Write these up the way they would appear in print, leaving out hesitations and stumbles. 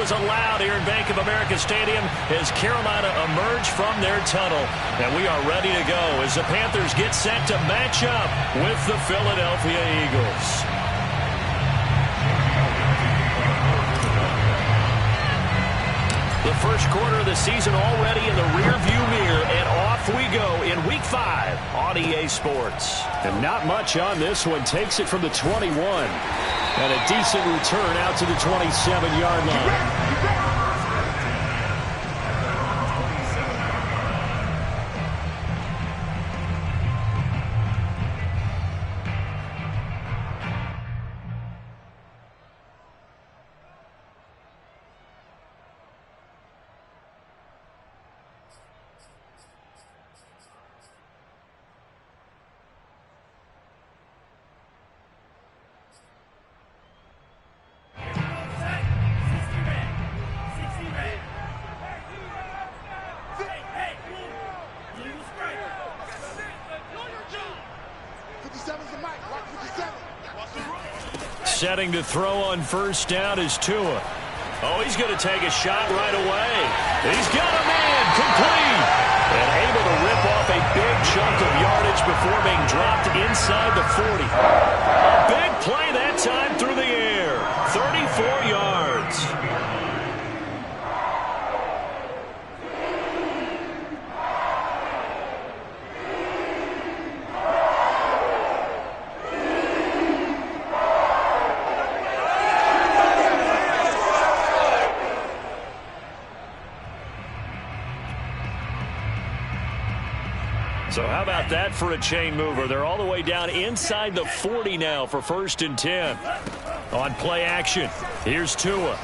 was allowed here in Bank of America Stadium as Carolina emerged from their tunnel. And we are ready to go as the Panthers get set to match up with the Philadelphia Eagles. The first quarter of the season already in the rearview mirror, and off we go in Week 5 on EA Sports. And not much on this one. Takes it from the 21. And a decent return out to the 27-yard line. Setting to throw on first down is Tua. Oh, he's going to take a shot right away. He's got a man, complete. And able to rip off a big chunk of yardage before being dropped inside the 40. A big play that time through the air. 34 yards. So how about that for a chain mover? They're all the way down inside the 40 now for 1st and 10. On play action, here's Tua.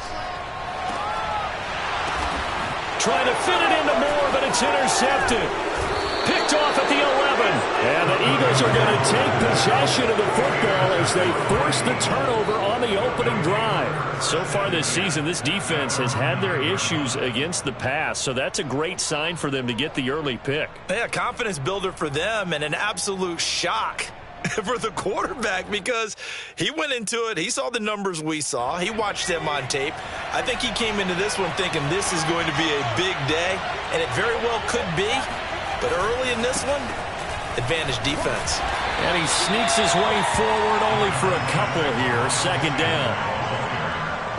Trying to fit it into Moore, but it's intercepted. Picked off at the 11. And the Eagles are going to take possession of the football as they force the turnover on the opening drive. So far this season, this defense has had their issues against the pass, so that's a great sign for them to get the early pick. Yeah, confidence builder for them and an absolute shock for the quarterback because he went into it. He saw the numbers we saw. He watched them on tape. I think he came into this one thinking this is going to be a big day, and it very well could be. But early in this one, advantage defense. And he sneaks his way forward only for a couple here. 2nd down.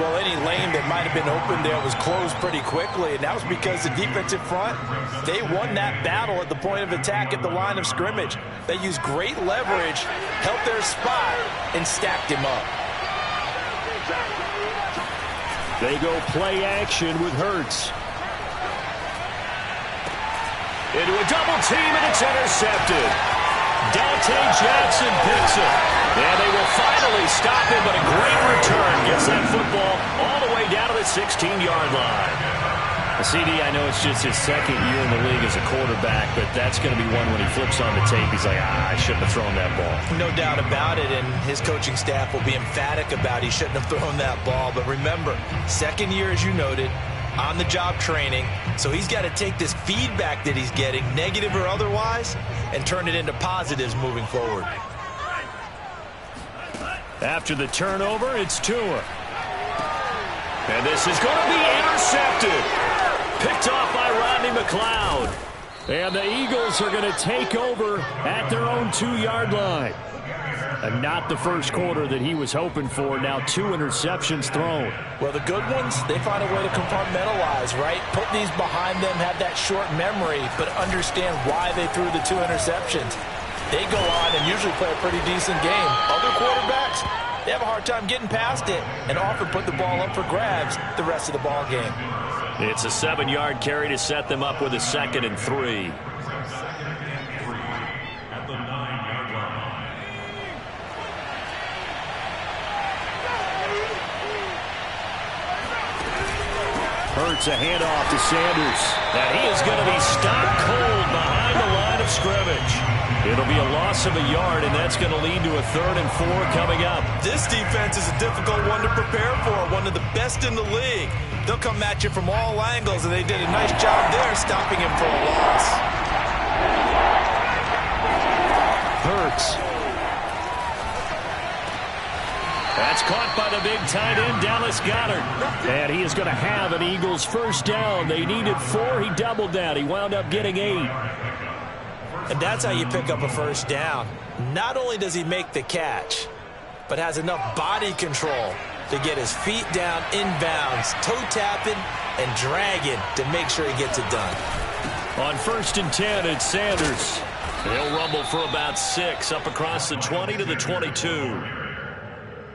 Well, any lane that might have been open there was closed pretty quickly, and that was because the defensive front, they won that battle at the point of attack at the line of scrimmage. They used great leverage, held their spot, and stacked him up. They go play action with Hurts. Into a double team, and it's intercepted. Dante Jackson picks it. And they will finally stop him, but a great return. Gets that football all the way down to the 16-yard line. CD, I know it's just his 2nd year in the league as a quarterback, but that's going to be one when he flips on the tape. He's like, I shouldn't have thrown that ball. No doubt about it, and his coaching staff will be emphatic about he shouldn't have thrown that ball. But remember, 2nd year, as you noted, on-the-job training, so he's got to take this feedback that he's getting, negative or otherwise, and turn it into positives moving forward. After the turnover, it's Tua. And this is going to be intercepted. Picked off by Rodney McLeod. And the Eagles are going to take over at their own 2-yard line. And not the first quarter that he was hoping for. Now 2 interceptions thrown. Well, the good ones, they find a way to compartmentalize, right? Put these behind them, have that short memory, but understand why they threw the 2 interceptions. They go on and usually play a pretty decent game. Other quarterbacks, they have a hard time getting past it and often put the ball up for grabs the rest of the ball game. It's a 7-yard carry to set them up with a 2nd and 3. Hurts a handoff to Sanders. And he is going to be stopped cold behind the line of scrimmage. It'll be a loss of a yard, and that's going to lead to a 3rd and 4 coming up. This defense is a difficult one to prepare for, one of the best in the league. They'll come at you from all angles, and they did a nice job there stopping him for a loss. Hurts. That's caught by the big tight end, Dallas Goedert. And he is going to have an Eagles first down. They needed 4. He doubled that. He wound up getting 8. And that's how you pick up a first down. Not only does he make the catch, but has enough body control to get his feet down inbounds, toe tapping and dragging to make sure he gets it done. On 1st and 10, it's Sanders. He'll rumble for about 6 up across the 20 to the 22.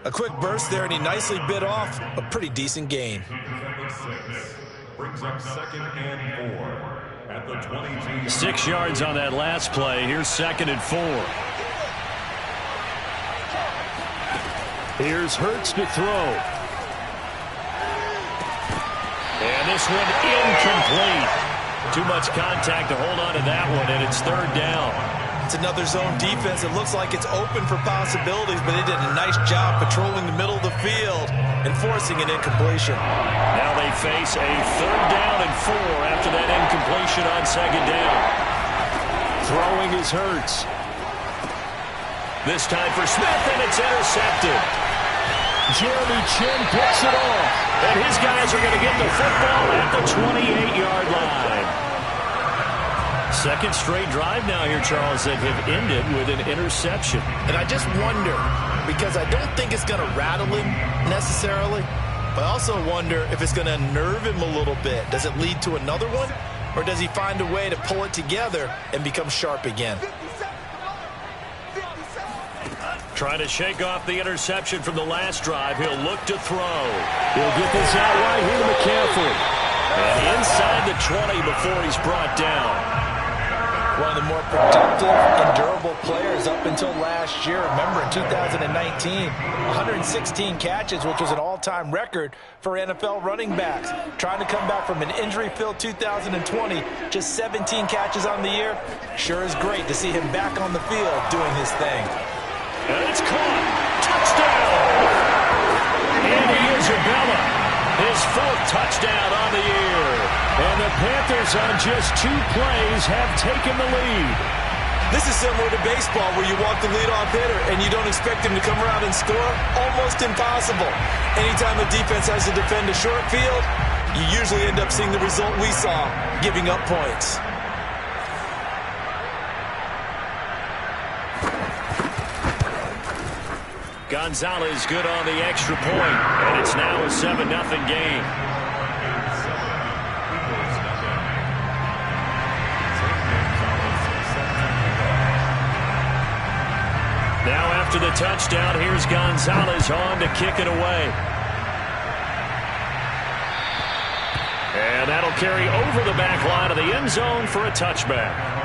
A quick burst there, and he nicely bit off a pretty decent gain. Brings up 2nd and 4 at the 22. 6 yards on that last play. Here's 2nd and 4. Here's Hurts to throw. And this one incomplete. Too much contact to hold on to that one, and it's 3rd down. It's another zone defense. It looks like it's open for possibilities, but they did a nice job patrolling the middle of the field and forcing an incompletion. Now they face a 3rd down and 4 after that incompletion on 2nd down. Throwing is Hurts. This time for Smith, and it's intercepted. Jeremy Chin picks it off, and his guys are going to get the football at the 28-yard line. 2nd straight drive now here, Charles, that have ended with an interception. And I just wonder, because I don't think it's going to rattle him necessarily, but I also wonder if it's going to unnerve him a little bit. Does it lead to another one, or does he find a way to pull it together and become sharp again? Trying to shake off the interception from the last drive. He'll look to throw. He'll get this out right here to McCaffrey. And inside the 20 before he's brought down. One of the more productive and durable players up until last year. Remember, in 2019, 116 catches, which was an all-time record for NFL running backs. Trying to come back from an injury-filled 2020, just 17 catches on the year. Sure is great to see him back on the field doing his thing. And it's caught. Touchdown! Andy Isabella, his 4th touchdown on the year. And the Panthers on just 2 plays have taken the lead. This is similar to baseball where you walk the leadoff hitter and you don't expect him to come around and score. Almost impossible. Anytime a defense has to defend a short field, you usually end up seeing the result we saw, giving up points. Gonzalez good on the extra point, and it's now a 7-0 game. Now after the touchdown, here's Gonzalez on to kick it away. And that'll carry over the back line of the end zone for a touchback.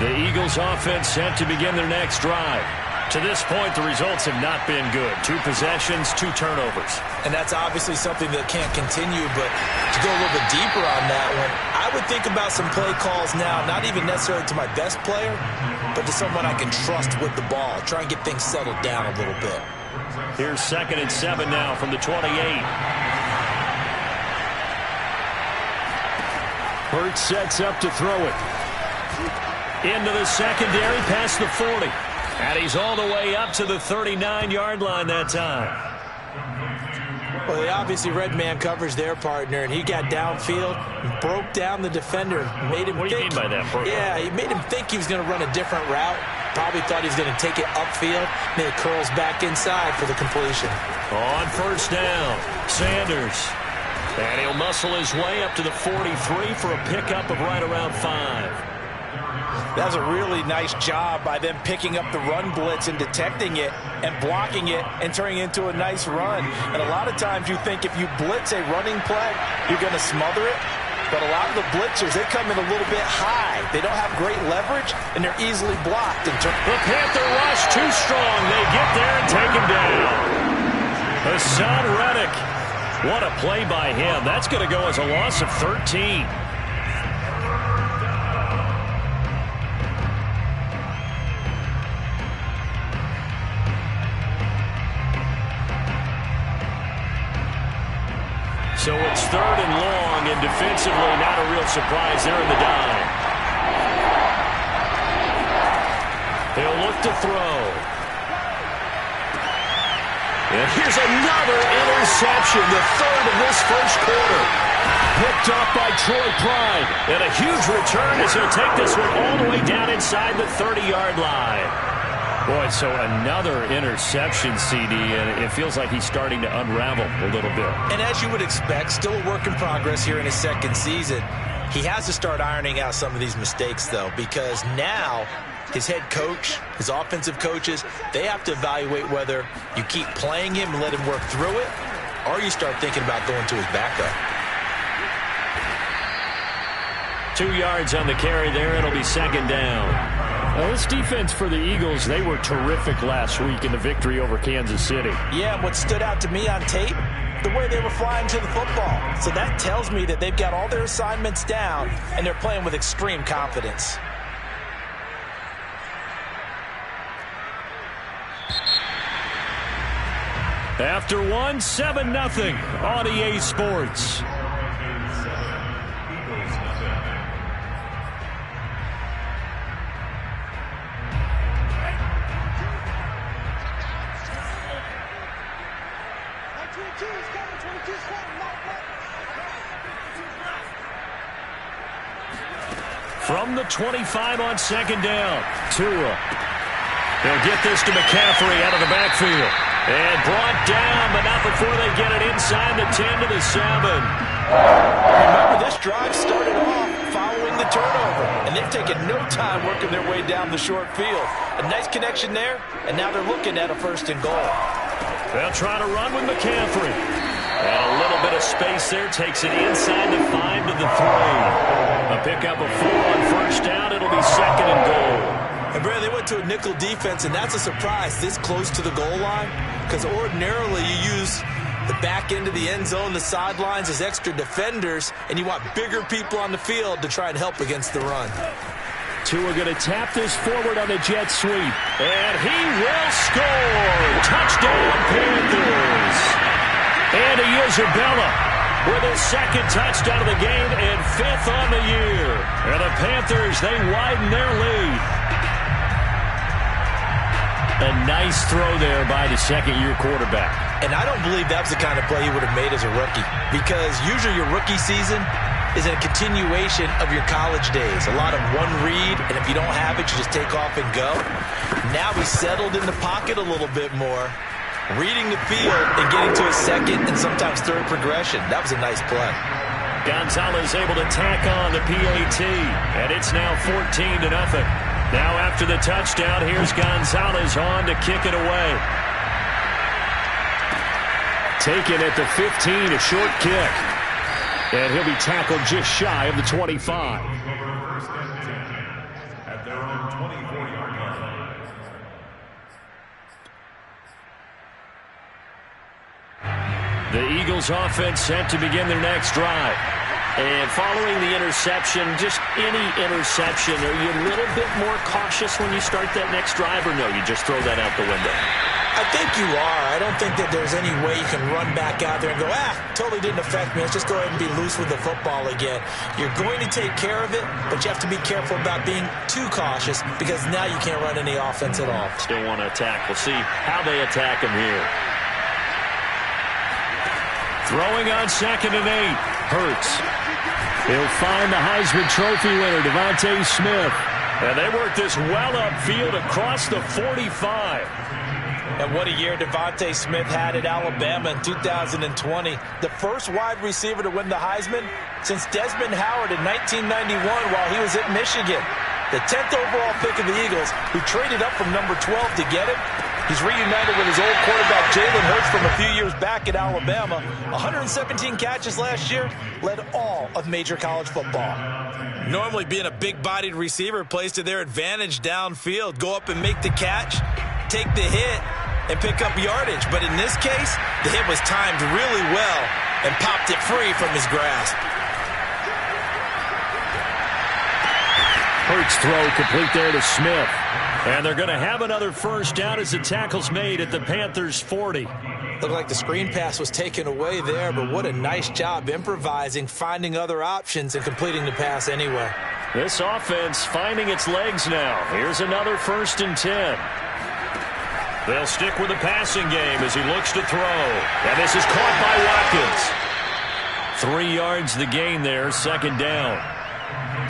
The Eagles offense set to begin their next drive. To this point, the results have not been good. 2 possessions, 2 turnovers. And that's obviously something that can't continue, but to go a little bit deeper on that one, I would think about some play calls now, not even necessarily to my best player, but to someone I can trust with the ball. Try and get things settled down a little bit. Here's 2nd and 7 now from the 28. Hurts sets up to throw it. Into the secondary, past the 40. And he's all the way up to the 39-yard line that time. Well, they obviously read man coverage their partner, and he got downfield and broke down the defender. Made him what do you mean by that, Bert? Yeah, he made him think he was going to run a different route. Probably thought he was going to take it upfield. Then it curls back inside for the completion. On 1st down, Sanders. And he'll muscle his way up to the 43 for a pickup of right around 5. That was a really nice job by them picking up the run blitz and detecting it and blocking it and turning it into a nice run. And a lot of times you think if you blitz a running play, you're going to smother it. But a lot of the blitzers, they come in a little bit high. They don't have great leverage, and they're easily blocked. The Panther rush too strong. They get there and take him down. Hassan Reddick. What a play by him. That's going to go as a loss of 13. third and long, and defensively not a real surprise there in the dime. He'll look to throw. And here's another interception, the third of this first quarter. Picked up by Troy Pride. And a huge return as he'll take this one all the way down inside the 30-yard line. Boy, so another interception, CD, and it feels like he's starting to unravel a little bit. And as you would expect, still a work in progress here in his second season. He has to start ironing out some of these mistakes, though, because now his head coach, his offensive coaches, they have to evaluate whether you keep playing him and let him work through it, or you start thinking about going to his backup. 2 yards on the carry there. It'll be second down. Well, this defense for the Eagles, they were terrific last week in the victory over Kansas City. Yeah, what stood out to me on tape, the way they were flying to the football. So that tells me that they've got all their assignments down, and they're playing with extreme confidence. After one, 7-0 on EA Sports. From the 25 on second down, Tua. They'll get this to McCaffrey out of the backfield. And brought down, but not before they get it inside the 10 to the 7. Remember, this drive started off following the turnover, and they've taken no time working their way down the short field. A nice connection there, and now they're looking at a 1st and goal. They'll try to run with McCaffrey. And a little bit of space there, takes it inside the 5 to the 3. A pickup of 4 on 1st down, it'll be 2nd and goal. And, Brad, they went to a nickel defense, and that's a surprise this close to the goal line, because ordinarily you use the back end of the end zone, the sidelines as extra defenders, and you want bigger people on the field to try and help against the run. Tua going to tap this forward on the jet sweep, and he will score! Touchdown, Panthers! Andy Isabella with his 2nd touchdown of the game and 5th on the year. And the Panthers, they widen their lead. A nice throw there by the second-year quarterback. And I don't believe that was the kind of play he would have made as a rookie, because usually your rookie season is a continuation of your college days. A lot of one read, and if you don't have it, you just take off and go. Now he's settled in the pocket a little bit more, reading the field and getting to his 2nd and sometimes 3rd progression. That was a nice play. Gonzalez able to tack on the PAT, and it's now 14-0. Now after the touchdown, here's Gonzalez on to kick it away. Taken at the 15, a short kick. And he'll be tackled just shy of the 25. At their own 24-yard line. The Eagles offense set to begin their next drive. And following the interception, just any interception, are you a little bit more cautious when you start that next drive, or no, you just throw that out the window? I think you are. I don't think that there's any way you can run back out there and go, totally didn't affect me. Let's just go ahead and be loose with the football again. You're going to take care of it, but you have to be careful about being too cautious, because now you can't run any offense at all. Still want to attack. We'll see how they attack him here. Throwing on 2nd and 8. Hurts. He'll find the Heisman Trophy winner, Devontae Smith. And they work this well upfield across the 45. And what a year Devontae Smith had at Alabama in 2020. The first wide receiver to win the Heisman since Desmond Howard in 1991 while he was at Michigan. The 10th overall pick of the Eagles, who traded up from number 12 to get him. He's reunited with his old quarterback, Jalen Hurts, from a few years back at Alabama. 117 catches last year, led all of major college football. Normally being a big-bodied receiver plays to their advantage downfield. Go up and make the catch, take the hit, and pick up yardage. But in this case, the hit was timed really well and popped it free from his grasp. Hurts throw complete there to Smith. And they're going to have another 1st down as the tackle's made at the Panthers' 40. Looked like the screen pass was taken away there, but what a nice job improvising, finding other options, and completing the pass anyway. This offense finding its legs now. Here's another 1st and 10. They'll stick with the passing game as he looks to throw. And this is caught by Watkins. 3 yards the gain there, 2nd down.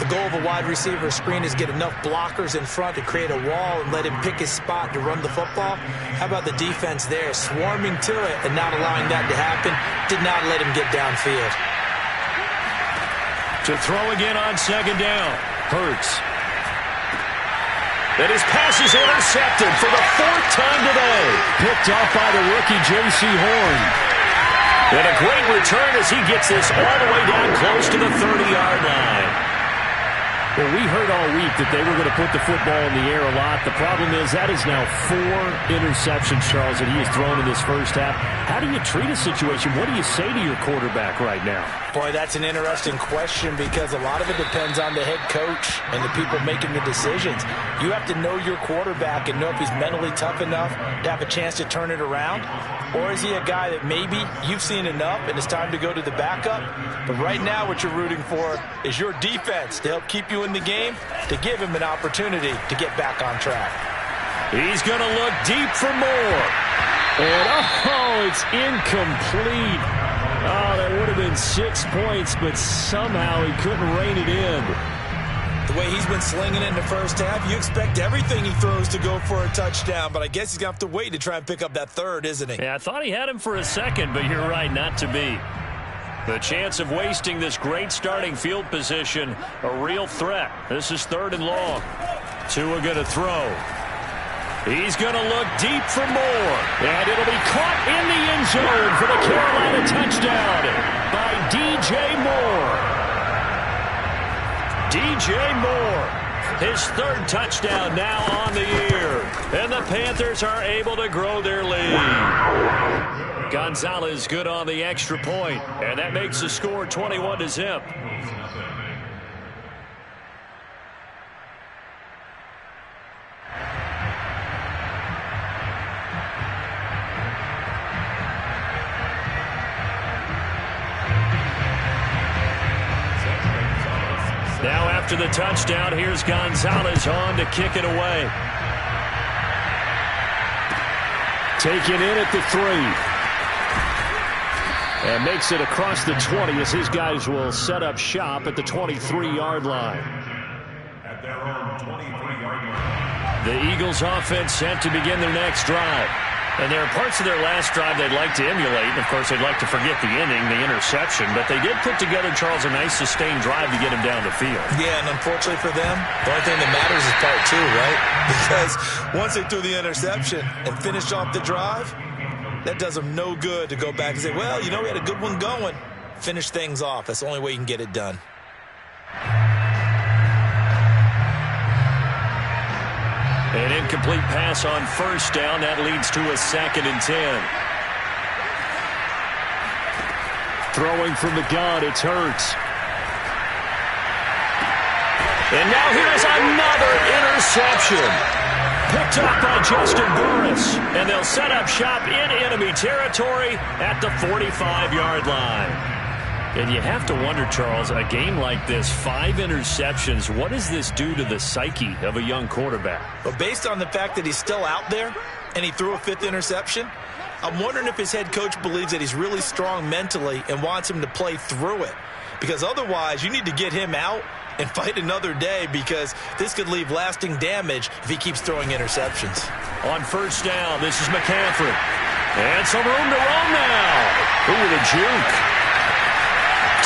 The goal of a wide receiver screen is get enough blockers in front to create a wall and let him pick his spot to run the football. How about the defense there, swarming to it and not allowing that to happen? Did not let him get downfield. To throw again on 2nd down. Hurts. And his pass is intercepted for the 4th time today. Picked off by the rookie J.C. Horn. And a great return as he gets this all the way down close to the 30-yard line. Well, we heard all week that they were going to put the football in the air a lot. The problem is that is now 4 interceptions, Charles, that he has thrown in this first half. How do you treat a situation? What do you say to your quarterback right now? Boy, that's an interesting question because a lot of it depends on the head coach and the people making the decisions. You have to know your quarterback and know if he's mentally tough enough to have a chance to turn it around. Or is he a guy that maybe you've seen enough and it's time to go to the backup? But right now what you're rooting for is your defense to help keep you in the game, to give him an opportunity to get back on track. He's going to look deep for more. And, it's incomplete. Oh, that would have been 6 points, but somehow he couldn't rein it in. The way he's been slinging it in the first half, you expect everything he throws to go for a touchdown, but I guess he's going to have to wait to try and pick up that 3rd, isn't he? Yeah, I thought he had him for a second, but you're right, not to be. The chance of wasting this great starting field position, a real threat. This is 3rd and long. Tua going to throw. He's going to look deep for more. And it'll be caught in the end zone for the Carolina touchdown by DJ Moore. DJ Moore, his 3rd touchdown now on the year. And the Panthers are able to grow their lead. Gonzalez good on the extra point, and that makes the score 21-0. Now after the touchdown, here's Gonzalez on to kick it away. Taken in at the 3. And makes it across the 20 as his guys will set up shop at the 23-yard line. At their own 23-yard line. The Eagles offense set to begin their next drive. And there are parts of their last drive they'd like to emulate. And, of course, they'd like to forget the inning, the interception. But they did put together, Charles, a nice sustained drive to get him down the field. Yeah, and unfortunately for them, the only thing that matters is part 2, right? Because once they threw the interception and finished off the drive, that does them no good to go back and say, well, you know, we had a good one going. Finish things off. That's the only way you can get it done. An incomplete pass on 1st down. That leads to a 2nd and 10. Throwing from the gun, it's Hurts. And now here's another interception. Picked up by Justin Burris. And they'll set up shop in enemy territory at the 45-yard line. And you have to wonder, Charles, a game like this, 5 interceptions, what does this do to the psyche of a young quarterback? But based on the fact that he's still out there and he threw a 5th interception, I'm wondering if his head coach believes that he's really strong mentally and wants him to play through it. Because otherwise, you need to get him out and fight another day, because this could leave lasting damage if he keeps throwing interceptions. On 1st down, this is McCaffrey. And some room to roam now. Ooh, with a juke.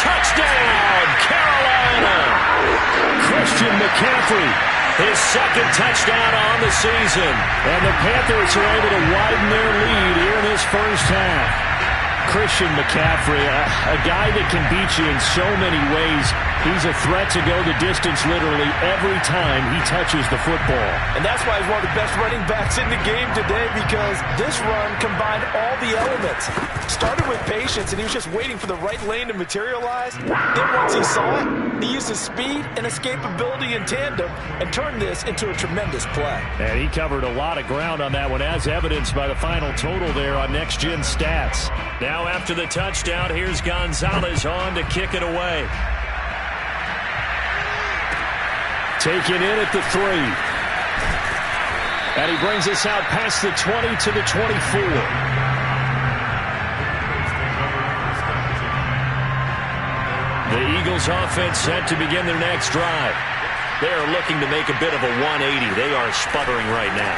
Touchdown, Carolina! Christian McCaffrey, his 2nd touchdown on the season. And the Panthers are able to widen their lead here in this first half. Christian McCaffrey, a guy that can beat you in so many ways. He's a threat to go the distance literally every time he touches the football. And that's why he's one of the best running backs in the game today, because this run combined all the elements. Started with patience, and he was just waiting for the right lane to materialize. Then once he saw it, he used his speed and escapability in tandem and turned this into a tremendous play. And he covered a lot of ground on that one, as evidenced by the final total there on Next Gen Stats. Now after the touchdown, here's Gonzalez on to kick it away. Taken in at the 3. And he brings us out past the 20 to the 24. The Eagles offense set to begin their next drive. They are looking to make a bit of a 180. They are sputtering right now.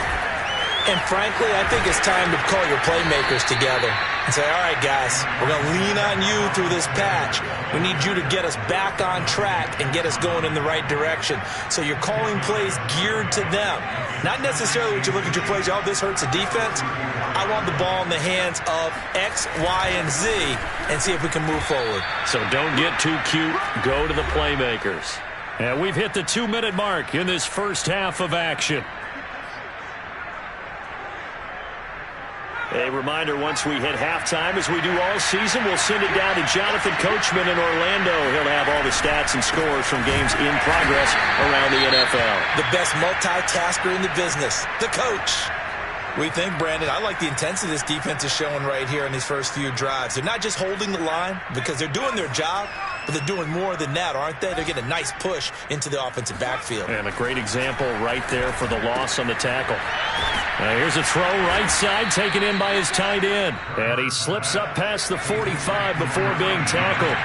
And frankly, I think it's time to call your playmakers together and say, all right, guys, we're going to lean on you through this patch. We need you to get us back on track and get us going in the right direction. So you're calling plays geared to them. Not necessarily what you look at your plays, oh, this hurts the defense. I want the ball in the hands of X, Y, and Z and see if we can move forward. So don't get too cute. Go to the playmakers. And we've hit the 2-minute mark in this first half of action. A reminder, once we hit halftime, as we do all season, we'll send it down to Jonathan Coachman in Orlando. He'll have all the stats and scores from games in progress around the NFL. The best multitasker in the business, the coach. We think, Brandon, I like the intensity this defense is showing right here in these first few drives. They're not just holding the line because they're doing their job, but they're doing more than that, aren't they? They're getting a nice push into the offensive backfield. And a great example right there for the loss on the tackle. Here's a throw right side taken in by his tight end. And he slips up past the 45 before being tackled.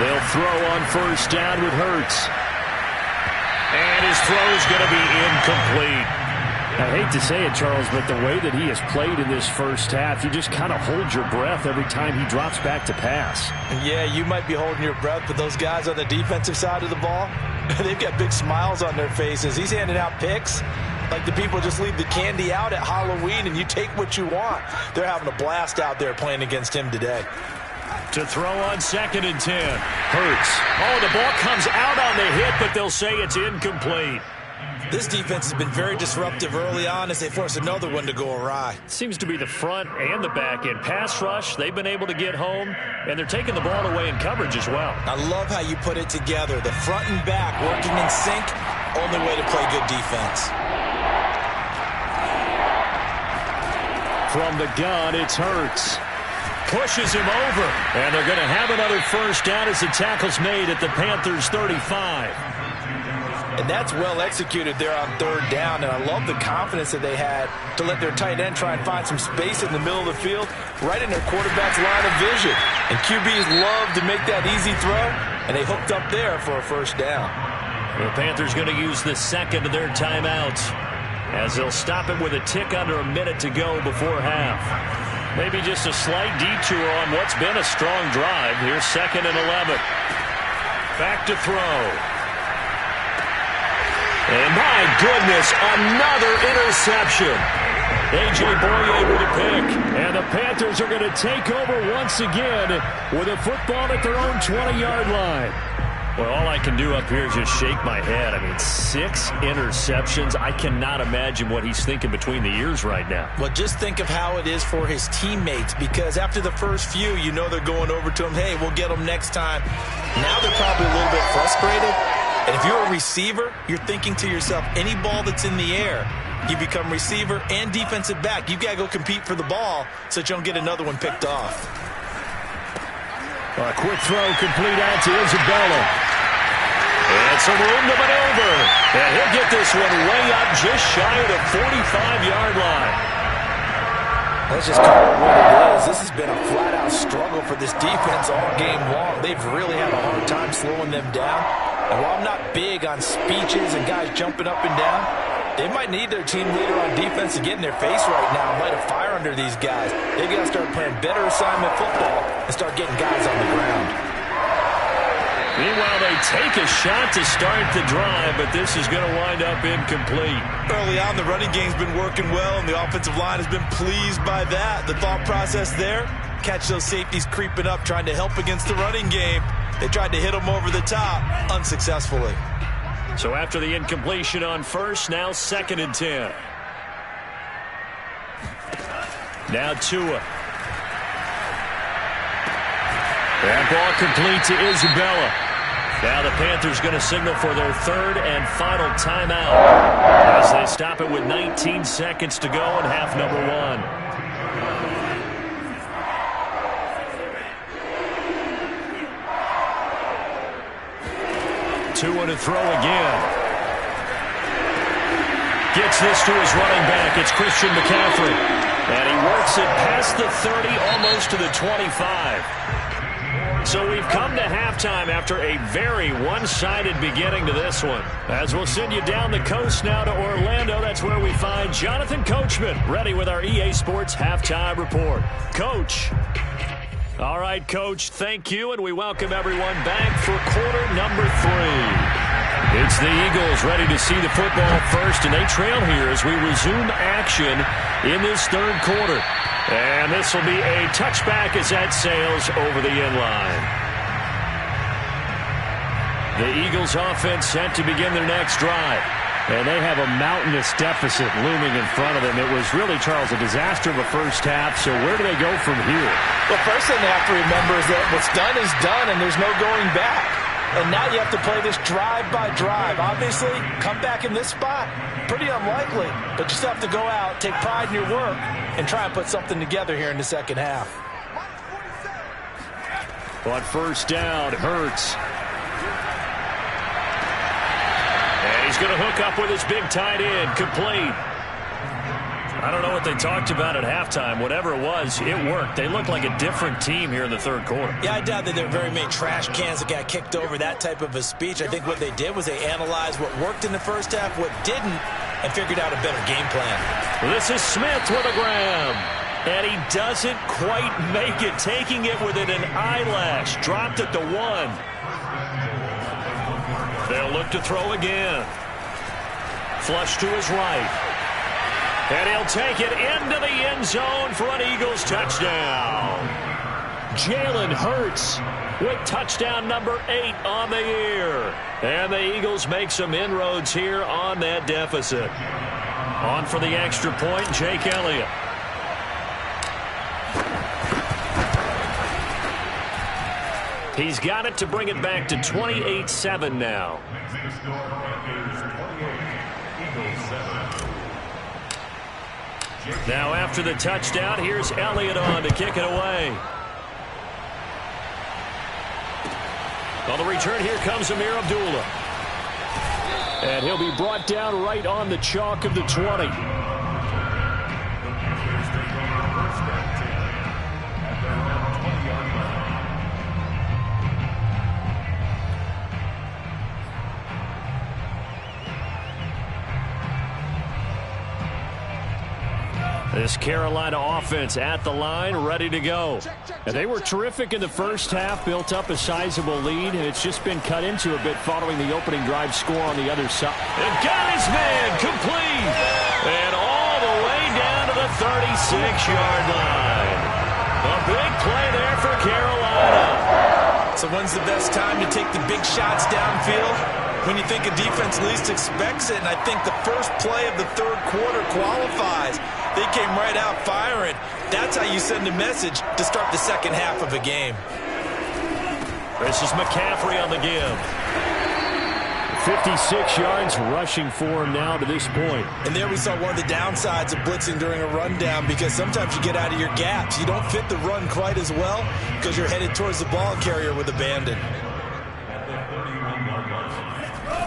They'll throw on first down with Hurts. And his throw is going to be incomplete. I hate to say it, Charles, but the way that he has played in this first half, you just kind of hold your breath every time he drops back to pass. Yeah, you might be holding your breath, but those guys on the defensive side of the ball, they've got big smiles on their faces. He's handing out picks like the people just leave the candy out at Halloween and you take what you want. They're having a blast out there playing against him today. To throw on 2nd and 10. Hurts. Oh, the ball comes out on the hit, but they'll say it's incomplete. This defense has been very disruptive early on as they force another one to go awry. Seems to be the front and the back end. Pass rush, they've been able to get home, and they're taking the ball away in coverage as well. I love how you put it together. The front and back working in sync, only way to play good defense. From the gun, it's Hurts. Pushes him over, and they're going to have another first down as the tackle's made at the Panthers' 35. And that's well executed there on 3rd down, and I love the confidence that they had to let their tight end try and find some space in the middle of the field, right in their quarterback's line of vision. And QBs love to make that easy throw, and they hooked up there for a first down. The Panthers going to use the second of their timeouts, as they'll stop it with a tick under a minute to go before half. Maybe just a slight detour on what's been a strong drive. Here's 2nd and 11. Back to throw. And my goodness, another interception. A.J. Boye with a pick. And the Panthers are going to take over once again with a football at their own 20-yard line. Well, all I can do up here is just shake my head. I mean, 6 interceptions. I cannot imagine what he's thinking between the ears right now. Well, just think of how it is for his teammates, because after the first few, you know they're going over to him, hey, we'll get them next time. Now they're probably a little bit frustrated. And if you're a receiver, you're thinking to yourself, any ball that's in the air, you become receiver and defensive back. You've got to go compete for the ball so that you don't get another one picked off. A quick throw complete out to Isabella. And some room to maneuver. And he'll get this one way up just shy of the 45-yard line. Let's just call it what it is. This has been a flat-out struggle for this defense all game long. They've really had a hard time slowing them down. And while I'm not big on speeches and guys jumping up and down, they might need their team leader on defense to get in their face right now and light a fire under these guys. They've got to start playing better assignment football and start getting guys on the ground. Meanwhile, they take a shot to start the drive, but this is going to wind up incomplete. Early on, the running game's been working well, and the offensive line has been pleased by that. The thought process there, catch those safeties creeping up, trying to help against the running game. They tried to hit them over the top, unsuccessfully. So after the incompletion on first, now 2nd and 10. Now Tua. That ball complete to Isabella. Now the Panthers going to signal for their 3rd and final timeout as they stop it with 19 seconds to go in half number 1. Tua to throw again. Gets this to his running back. It's Christian McCaffrey. And he works it past the 30, almost to the 25. So we've come to halftime after a very one-sided beginning to this one. As we'll send you down the coast now to Orlando, that's where we find Jonathan Coachman, ready with our EA Sports Halftime Report. Coach. All right, Coach, thank you, and we welcome everyone back for quarter number 3. It's the Eagles ready to see the football first, and they trail here as we resume action in this 3rd quarter. And this will be a touchback as that sails over the end line. The Eagles offense set to begin their next drive. And they have a mountainous deficit looming in front of them. It was really, Charles, a disaster of a first half. So where do they go from here? The first thing they have to remember is that what's done is done, and there's no going back. And now you have to play this drive by drive. Obviously, come back in this spot, pretty unlikely. But you still have to go out, take pride in your work, and try and put something together here in the second half. On first down, Hurts. And he's going to hook up with his big tight end, complete. I don't know what they talked about at halftime. Whatever it was, it worked. They look like a different team here in the 3rd quarter. Yeah, I doubt that there were very many trash cans that got kicked over, that type of a speech. I think what they did was they analyzed what worked in the first half, what didn't, and figured out a better game plan. This is Smith with a grab. And he doesn't quite make it, taking it within an eyelash. Dropped it to 1. They'll look to throw again. Flush to his right. And he'll take it into the end zone for an Eagles touchdown. Jalen Hurts with touchdown number 8 on the year. And the Eagles make some inroads here on that deficit. On for the extra point, Jake Elliott. He's got it to bring it back to 28-7 now. Now after the touchdown, here's Elliott on to kick it away. On the return, here comes Amir Abdullah. And he'll be brought down right on the chalk of the 20. This Carolina offense at the line, ready to go. And they were terrific in the first half, built up a sizable lead, and it's just been cut into a bit following the opening drive score on the other side. And got his man complete. And all the way down to the 36-yard line. A big play there for Carolina. So when's the best time to take the big shots downfield? When you think a defense least expects it, and I think the first play of the 3rd quarter qualifies. They came right out firing. That's how you send a message to start the second half of a game. This is McCaffrey on the give. 56 yards rushing for him now to this point. And there we saw one of the downsides of blitzing during a rundown, because sometimes you get out of your gaps. You don't fit the run quite as well because you're headed towards the ball carrier with abandon.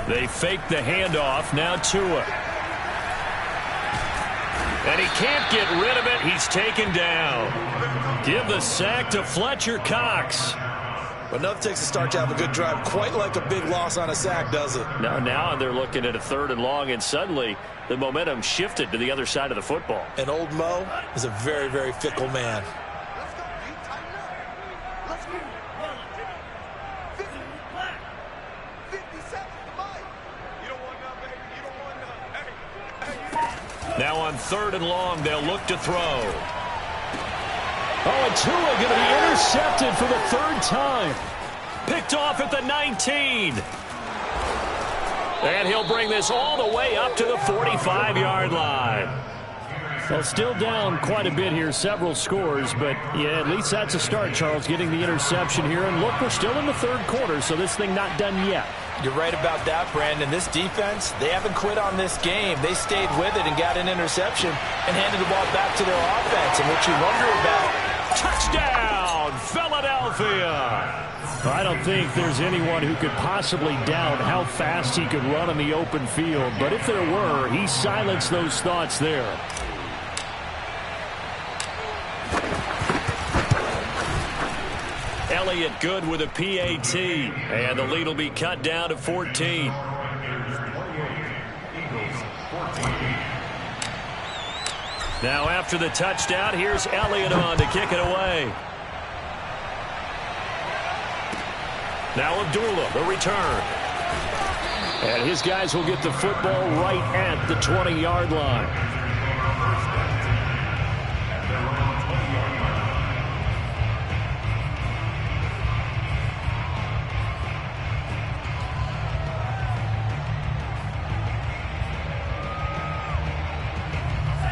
They fake the handoff. Now Tua. And he can't get rid of it. He's taken down. Give the sack to Fletcher Cox. But enough takes a start to have a good drive. Quite like a big loss on a sack, does it? Now they're looking at a 3rd and long, and suddenly the momentum shifted to the other side of the football. And old Mo is a very, very fickle man. on 3rd and long. They'll look to throw. Oh, and Tua going to be intercepted for the 3rd time. Picked off at the 19. And he'll bring this all the way up to the 45-yard line. Well, still down quite a bit here, several scores, but yeah, at least that's a start, Charles, getting the interception here. And look, we're still in the 3rd quarter, so this thing not done yet. You're right about that, Brandon. This defense, they haven't quit on this game. They stayed with it and got an interception and handed the ball back to their offense. And what you wonder about... Touchdown, Philadelphia! I don't think there's anyone who could possibly doubt how fast he could run on the open field. But if there were, he silenced those thoughts there. Elliott good with a PAT. And the lead will be cut down to 14. Now after the touchdown, here's Elliott on to kick it away. Now Abdullah, the return. And his guys will get the football right at the 20-yard line.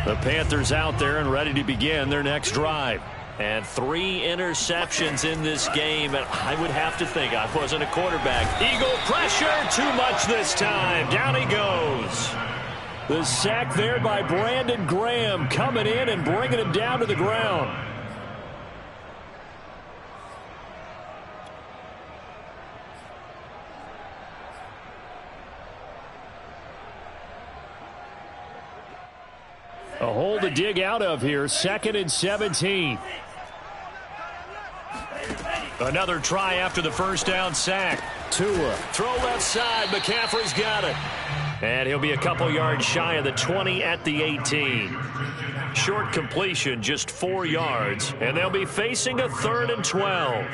The Panthers out there and ready to begin their next drive. And 3 interceptions in this game, and I would have to think I wasn't a quarterback. Eagle pressure, too much this time. Down he goes. The sack there by Brandon Graham coming in and bringing him down to the ground. A hole to dig out of here. 2nd and 17. Another try after the first down sack. Tua. Throw left side. McCaffrey's got it. And he'll be a couple yards shy of the 20 at the 18. Short completion, just 4 yards. And they'll be facing a 3rd and 12.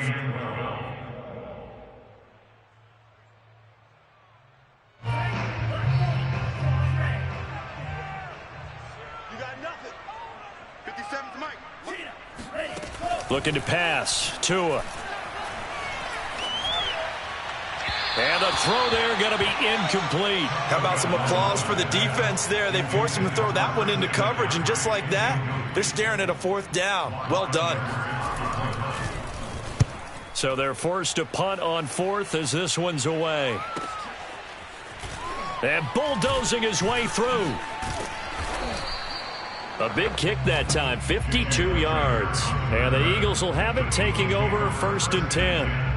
Looking to pass. Tua. And the throw there going to be incomplete. How about some applause for the defense there? They forced him to throw that one into coverage, and just like that, they're staring at a 4th down. Well done. So they're forced to punt on 4th as this one's away. And bulldozing his way through. A big kick that time, 52 yards. And the Eagles will have it, taking over 1st and 10.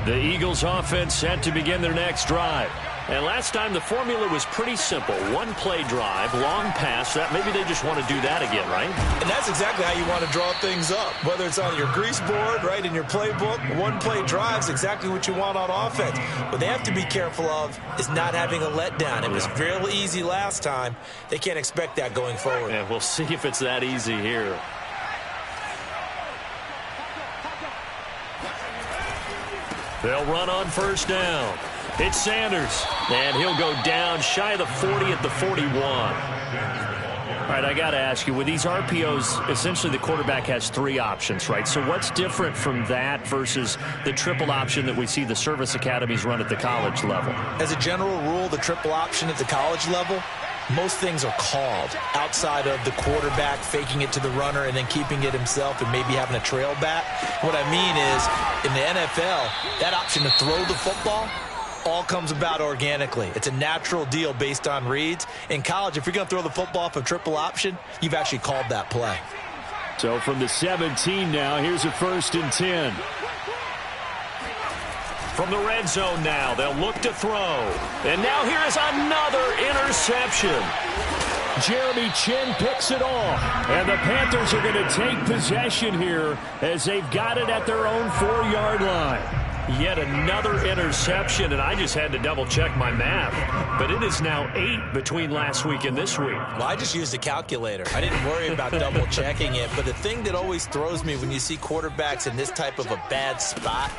The Eagles offense set to begin their next drive. And last time the formula was pretty simple. 1-play drive, long pass. That maybe they just want to do that again, right? And that's exactly how you want to draw things up. Whether it's on your grease board, right, in your playbook, 1-play drive is exactly what you want on offense. What they have to be careful of is not having a letdown. It was fairly easy last time. They can't expect that going forward. Yeah, we'll see if it's that easy here. They'll run on 1st down. It's Sanders, and he'll go down shy of the 40 at the 41. All right, I got to ask you, with these RPOs, essentially the quarterback has 3 options, right? So what's different from that versus the triple option that we see the service academies run at the college level? As a general rule, the triple option at the college level, most things are called outside of the quarterback faking it to the runner and then keeping it himself and maybe having a trail back. What I mean is, in the NFL, that option to throw the football all comes about organically. It's a natural deal based on reads. In college, if you're going to throw the football off a triple option, you've actually called that play. So from the 17 now, here's a 1st and 10. From the red zone now, they'll look to throw. And now here is another interception. Jeremy Chinn picks it off. And the Panthers are going to take possession here as they've got it at their own 4-yard line. Yet another interception, and I just had to double-check my math. But it is now 8 between last week and this week. Well, I just used a calculator. I didn't worry about double-checking it. But the thing that always throws me when you see quarterbacks in this type of a bad spot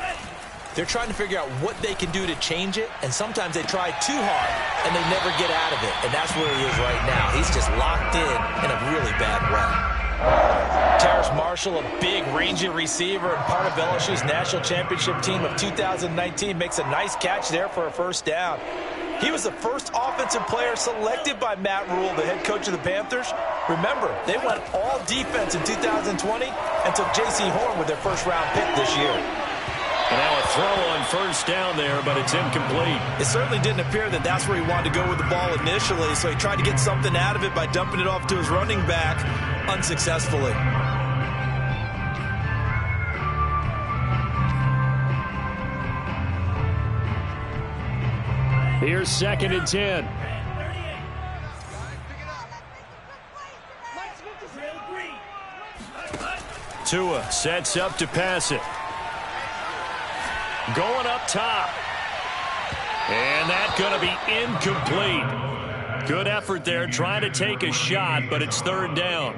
They're trying to figure out what they can do to change it, and sometimes they try too hard, and they never get out of it, and that's where he is right now. He's just locked in a really bad way. Terrace Marshall, a big, rangy receiver and part of LSU's national championship team of 2019, makes a nice catch there for a first down. He was the first offensive player selected by Matt Rule, the head coach of the Panthers. Remember, they went all defense in 2020 and took J.C. Horn with their first-round pick this year. And now a throw on first down there, but it's incomplete. It certainly didn't appear that that's where he wanted to go with the ball initially, so he tried to get something out of it by dumping it off to his running back unsuccessfully. Here's 2nd and 10. Tua sets up to pass it. Going up top. And that's going to be incomplete. Good effort there, trying to take a shot, but it's 3rd down.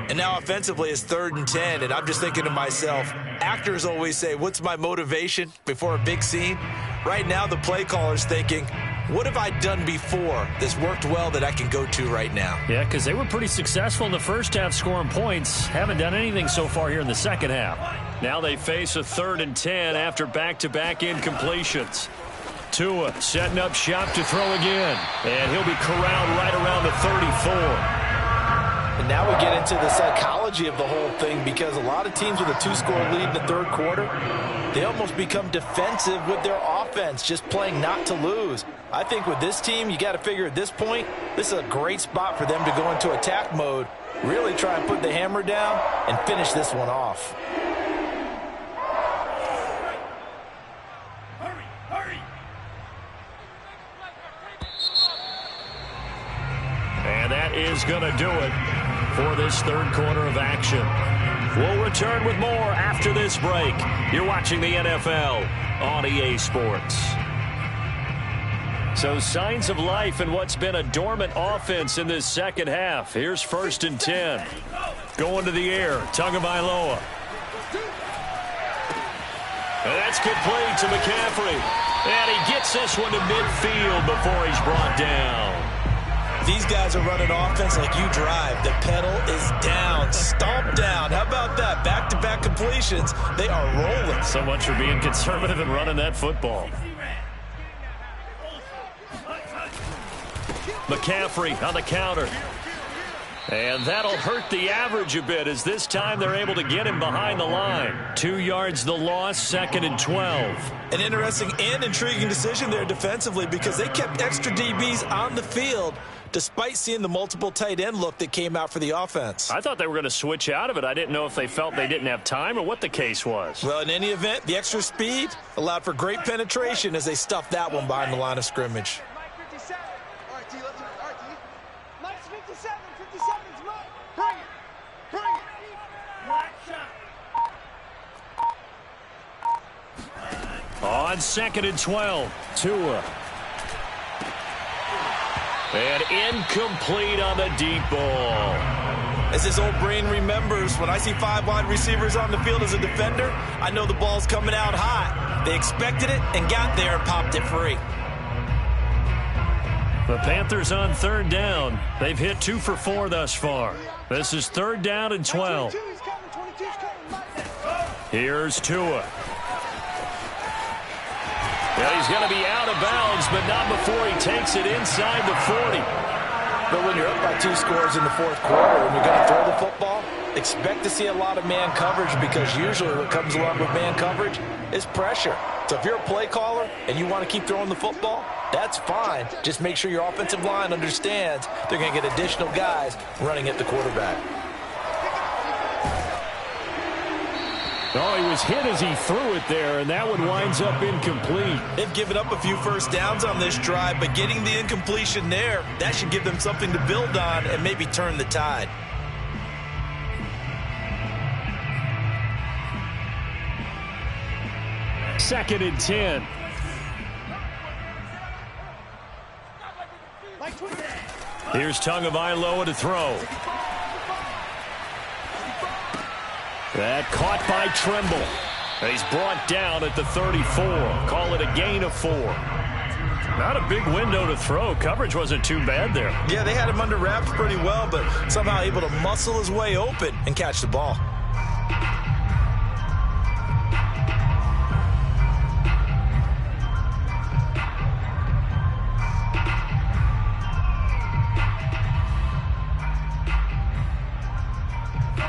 And now offensively it's 3rd and 10, and I'm just thinking to myself, actors always say, what's my motivation before a big scene? Right now the play caller's thinking, what have I done before that's worked well that I can go to right now? Yeah, because they were pretty successful in the first half scoring points. Haven't done anything so far here in the second half. Now they face a 3rd and 10 after back-to-back incompletions. Tua setting up shop to throw again. And he'll be corralled right around the 34. And now we get into the psychology of the whole thing, because a lot of teams with a 2-score lead in the 3rd quarter, they almost become defensive with their offense, just playing not to lose. I think with this team, you got to figure at this point, this is a great spot for them to go into attack mode, really try and put the hammer down and finish this one off. And that is going to do it for this 3rd quarter of action. We'll return with more after this break. You're watching the NFL on EA Sports. So signs of life in what's been a dormant offense in this second half. Here's 1st and 10. Going to the air, Tagovailoa. And that's complete to McCaffrey. And he gets this one to midfield before he's brought down. These guys are running offense like you drive. The pedal is down, stomped down. How about that? Back-to-back completions. They are rolling. So much for being conservative and running that football. McCaffrey on the counter. And that'll hurt the average a bit, as this time they're able to get him behind the line. 2 yards the loss, 2nd and 12. An interesting and intriguing decision there defensively, because they kept extra DBs on the field despite seeing the multiple tight end look that came out for the offense. I thought they were going to switch out of it. I didn't know if they felt they didn't have time or what the case was. Well, in any event, the extra speed allowed for great penetration as they stuffed that one behind the line of scrimmage. On 2nd and 12, Tua. And incomplete on the deep ball. As his old brain remembers, when I see 5 wide receivers on the field as a defender, I know the ball's coming out hot. They expected it and got there and popped it free. The Panthers on 3rd down. They've hit 2 for 4 thus far. This is 3rd down and 12. Here's Tua. Well, he's going to be out of bounds, but not before he takes it inside the 40. But when you're up by 2 scores in the 4th quarter and you're going to throw the football, expect to see a lot of man coverage, because usually what comes along with man coverage is pressure. So if you're a play caller and you want to keep throwing the football, that's fine. Just make sure your offensive line understands they're going to get additional guys running at the quarterback. Oh, he was hit as he threw it there, and that one winds up incomplete. They've given up a few first downs on this drive, but getting the incompletion there, that should give them something to build on and maybe turn the tide. Second and 10. Here's Tagovailoa to throw. That caught by Tremble. And he's brought down at the 34. Call it a gain of 4. Not a big window to throw. Coverage wasn't too bad there. Yeah, they had him under wraps pretty well, but somehow able to muscle his way open and catch the ball.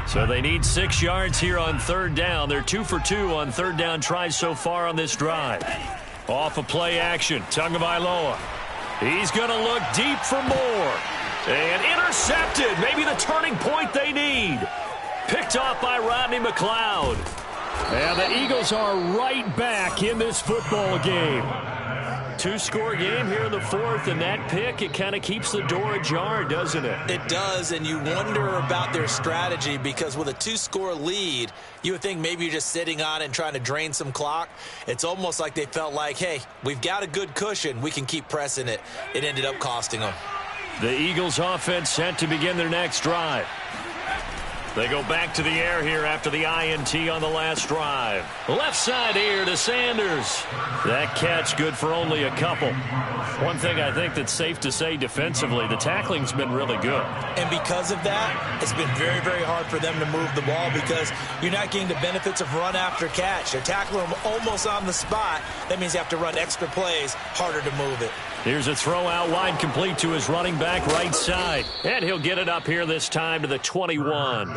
So they need 6 yards here on 3rd down. They're 2 for 2 on 3rd down tries so far on this drive. Off of play action, Tagovailoa. He's going to look deep for more. And intercepted. Maybe the turning point they need. Picked off by Rodney McLeod. And the Eagles are right back in this football game. 2-score game here in the 4th, and that pick, it kind of keeps the door ajar, doesn't it? It does, and you wonder about their strategy because with a 2-score lead, you would think maybe you're just sitting on it and trying to drain some clock. It's almost like they felt like, hey, we've got a good cushion. We can keep pressing it. It ended up costing them. The Eagles offense set to begin their next drive. They go back to the air here after the INT on the last drive. Left side here to Sanders. That catch good for only a couple. One thing I think that's safe to say defensively, the tackling's been really good. And because of that, it's been very, very hard for them to move the ball because you're not getting the benefits of run after catch. They're tackling them almost on the spot. That means you have to run extra plays, harder to move it. Here's a throw out wide, complete to his running back right side. And he'll get it up here this time to the 21.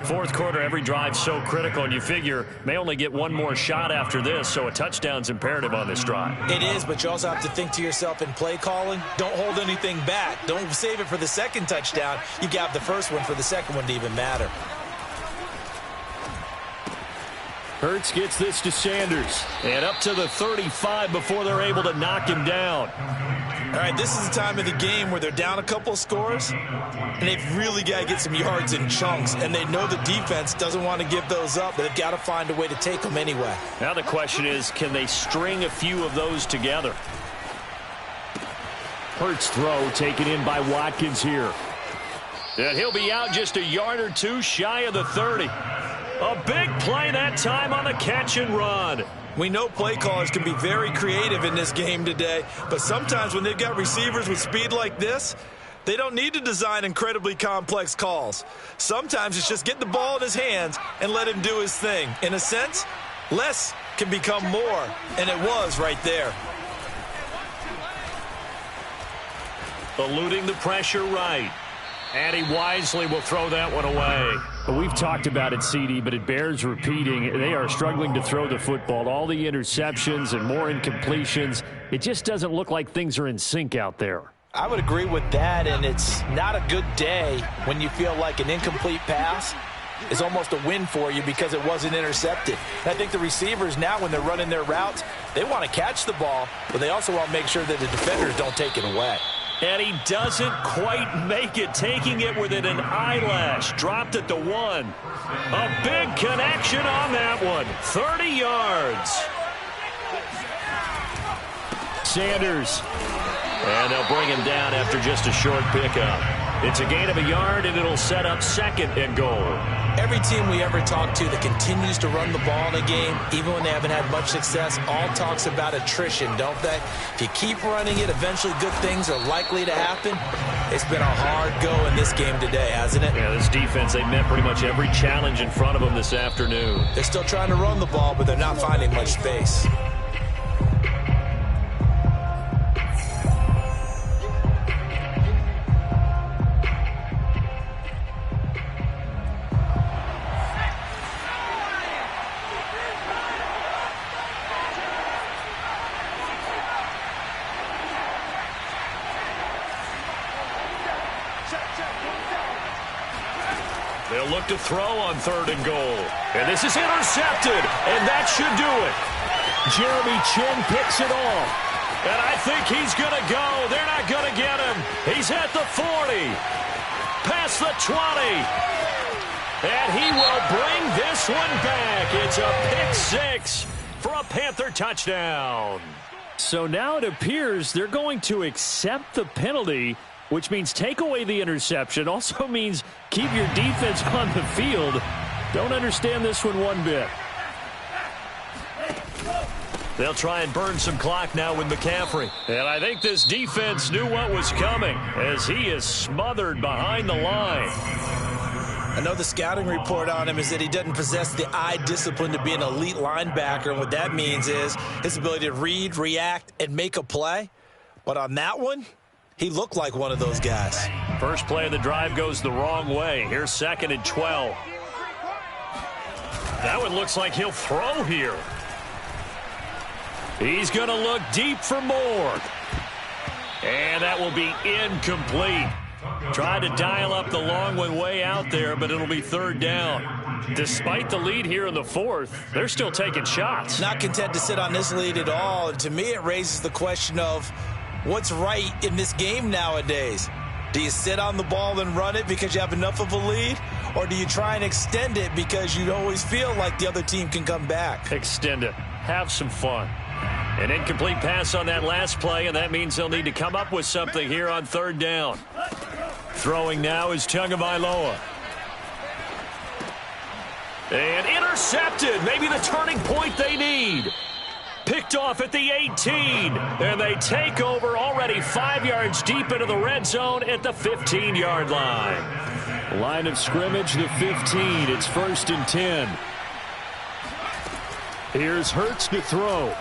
4th quarter, every drive so critical, and you figure may only get one more shot after this, so a touchdown's imperative on this drive. It is, but you also have to think to yourself in play calling, don't hold anything back. Don't save it for the second touchdown. You got the first one for the second one to even matter. Hurts gets this to Sanders. And up to the 35 before they're able to knock him down. All right, this is the time of the game where they're down a couple of scores, and they've really got to get some yards in chunks, and they know the defense doesn't want to give those up, but they've got to find a way to take them anyway. Now the question is, can they string a few of those together? Hurts throw taken in by Watkins here. And he'll be out just a yard or two shy of the 30. A big play that time on the catch and run. We know play callers can be very creative in this game today, but sometimes when they've got receivers with speed like this, they don't need to design incredibly complex calls. Sometimes it's just get the ball in his hands and let him do his thing. In a sense, less can become more, and it was right there. Eluding the pressure right. And he wisely will throw that one away. We've talked about it, CD, but it bears repeating. They are struggling to throw the football. All the interceptions and more incompletions. It just doesn't look like things are in sync out there. I would agree with that, and it's not a good day when you feel like an incomplete pass is almost a win for you because it wasn't intercepted. And I think the receivers now, when they're running their routes, they want to catch the ball, but they also want to make sure that the defenders don't take it away. And he doesn't quite make it, taking it within an eyelash. Dropped at the 1. A big connection on that one. 30 yards. Sanders. And they'll bring him down after just a short pickup. It's a gain of a yard, and it'll set up 2nd and goal. Every team we ever talk to that continues to run the ball in a game, even when they haven't had much success, all talks about attrition, don't they? If you keep running it, eventually good things are likely to happen. It's been a hard go in this game today, hasn't it? Yeah, this defense, they met pretty much every challenge in front of them this afternoon. They're still trying to run the ball, but they're not finding much space. They'll look to throw on 3rd and goal. And this is intercepted, and that should do it. Jeremy Chinn picks it off. And I think he's going to go. They're not going to get him. He's at the 40. Past the 20. And he will bring this one back. It's a pick 6 for a Panther touchdown. So now it appears they're going to accept the penalty, which means take away the interception. Also means keep your defense on the field. Don't understand this one bit. They'll try and burn some clock now with McCaffrey. And I think this defense knew what was coming as he is smothered behind the line. I know the scouting report on him is that he doesn't possess the eye discipline to be an elite linebacker. And what that means is his ability to read, react, and make a play. But on that one, he looked like one of those guys. First play of the drive goes the wrong way. Here's 2nd and 12. That one looks like he'll throw here. He's going to look deep for more. And that will be incomplete. Tried to dial up the long one way out there, but it'll be 3rd down. Despite the lead here in the 4th, they're still taking shots. Not content to sit on this lead at all. And to me, it raises the question of what's right in this game nowadays. Do you sit on the ball and run it because you have enough of a lead? Or do you try and extend it because you always feel like the other team can come back? Extend it. Have some fun. An incomplete pass on that last play, and that means they'll need to come up with something here on 3rd down. Throwing now is Tagovailoa. And intercepted. Maybe the turning point they need. Picked off at the 18. And they take over already 5 yards deep into the red zone at the 15-yard line. Line of scrimmage, the 15. It's 1st and 10. Here's Hurts to throw.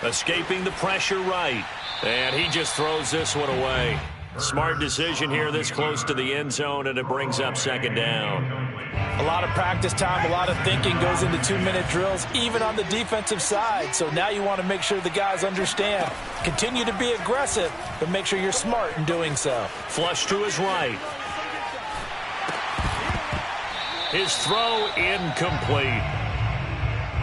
Escaping the pressure right. And he just throws this one away. Smart decision here this close to the end zone, and it brings up 2nd down. A lot of practice time, a lot of thinking goes into 2-minute drills, even on the defensive side. So now you want to make sure the guys understand. Continue to be aggressive, but make sure you're smart in doing so. Flush to his right. His throw incomplete.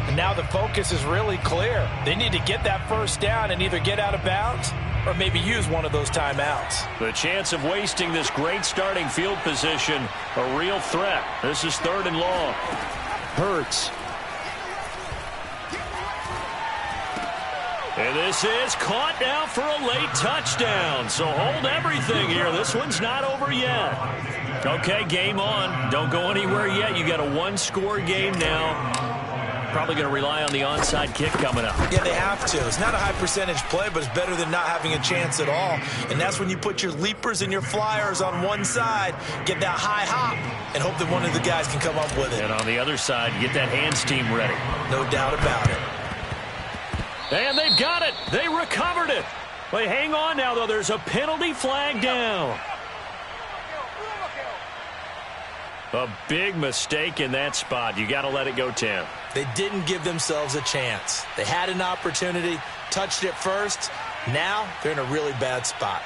And now the focus is really clear. They need to get that 1st down and either get out of bounds or maybe use one of those timeouts. The chance of wasting this great starting field position, a real threat. This is 3rd and long. Hurts. And this is caught now for a late touchdown. So hold everything here. This one's not over yet. Okay, game on. Don't go anywhere yet. You got a 1-score game now. Probably going to rely on the onside kick coming up. Yeah, they have to. It's not a high percentage play, but it's better than not having a chance at all. And that's when you put your leapers and your flyers on one side, get that high hop, and hope that one of the guys can come up with it. And on the other side, get that hands team ready. No doubt about it. And they've got it. They recovered it. But hang on now, though. There's a penalty flag down. A big mistake in that spot. You got to let it go 10. They didn't give themselves a chance. They had an opportunity, touched it first. Now they're in a really bad spot.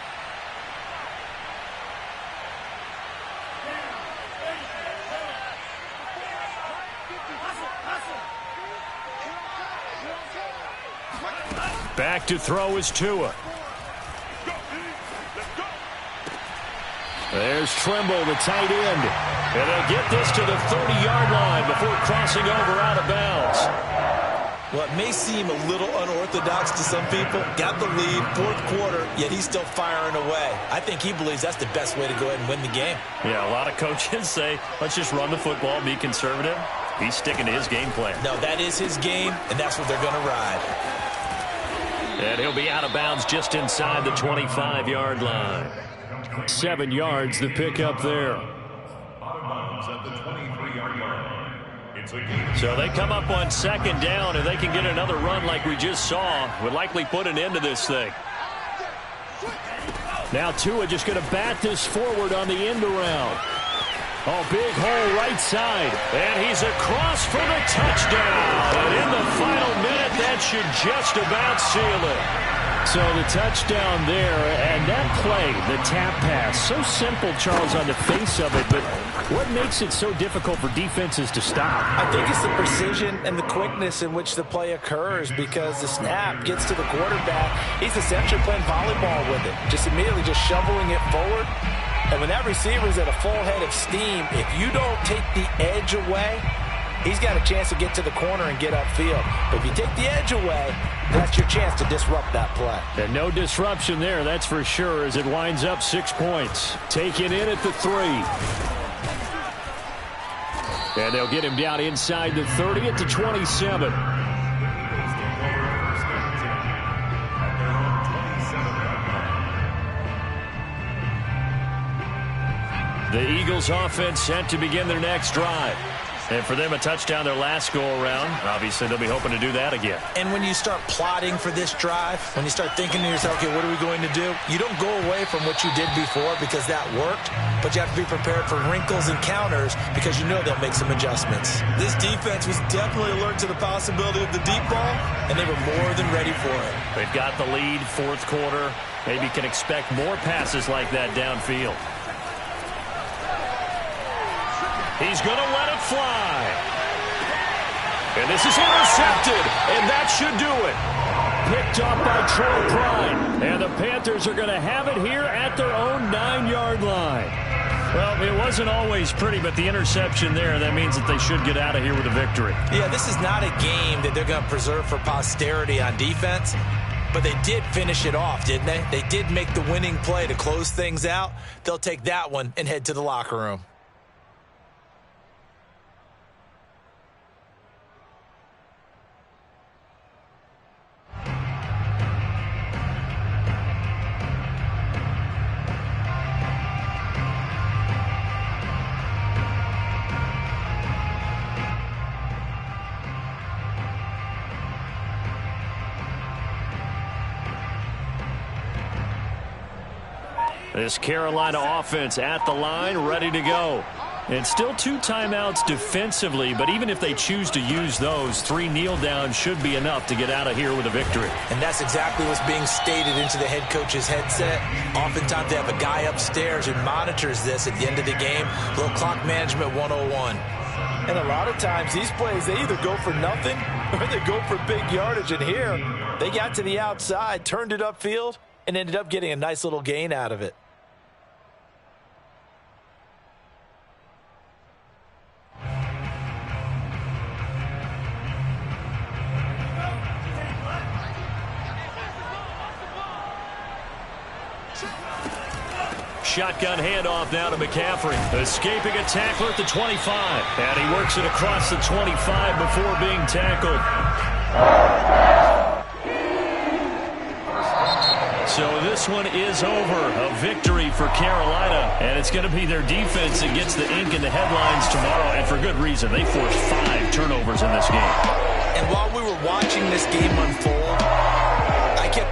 Back to throw is Tua. There's Trimble, the tight end. And they'll get this to the 30-yard line before crossing over out of bounds. Well, it may seem a little unorthodox to some people. Got the lead, 4th quarter, yet he's still firing away. I think he believes that's the best way to go ahead and win the game. Yeah, a lot of coaches say, let's just run the football, be conservative. He's sticking to his game plan. No, that is his game, and that's what they're going to ride. And he'll be out of bounds just inside the 25-yard line. 7 yards, the pickup there. So they come up on 2nd down, and they can get another run like we just saw. Would likely put an end to this thing. Now Tua just going to bat this forward on the end around. Oh, big hole right side. And he's across for the touchdown. And in the final minute, that should just about seal it. So the touchdown there, and that play, the tap pass, so simple, Charles, on the face of it, but what makes it so difficult for defenses to stop? I think it's the precision and the quickness in which the play occurs, because the snap gets to the quarterback. He's essentially playing volleyball with it, just immediately just shoveling it forward. And when that receiver's at a full head of steam, if you don't take the edge away, he's got a chance to get to the corner and get upfield. But if you take the edge away, that's your chance to disrupt that play. And no disruption there, that's for sure, as it winds up 6 points. Taken in at the 3. And they'll get him down inside the 30 at the 27. The Eagles offense set to begin their next drive. And for them, a touchdown their last go-around. Obviously, they'll be hoping to do that again. And when you start plotting for this drive, when you start thinking to yourself, okay, what are we going to do? You don't go away from what you did before because that worked, but you have to be prepared for wrinkles and counters because you know they'll make some adjustments. This defense was definitely alert to the possibility of the deep ball, and they were more than ready for it. They've got the lead, fourth quarter. Maybe can expect more passes like that downfield. He's going to let it fly. And this is intercepted, and that should do it. Picked up by Troy Pride. And the Panthers are going to have it here at their own 9-yard line. Well, it wasn't always pretty, but the interception there, that means that they should get out of here with a victory. Yeah, this is not a game that they're going to preserve for posterity on defense, but they did finish it off, didn't they? They did make the winning play to close things out. They'll take that one and head to the locker room. This Carolina offense at the line, ready to go. And still 2 timeouts defensively, but even if they choose to use those, 3 kneel downs should be enough to get out of here with a victory. And that's exactly what's being stated into the head coach's headset. Oftentimes they have a guy upstairs who monitors this at the end of the game. A little clock management 101. And a lot of times these plays, they either go for nothing or they go for big yardage. And here, they got to the outside, turned it upfield, and ended up getting a nice little gain out of it. Shotgun handoff now to McCaffrey. Escaping a tackler at the 25. And he works it across the 25 before being tackled. So this one is over. A victory for Carolina. And it's going to be their defense that gets the ink in the headlines tomorrow. And for good reason. They forced 5 turnovers in this game. And while we were watching this game unfold,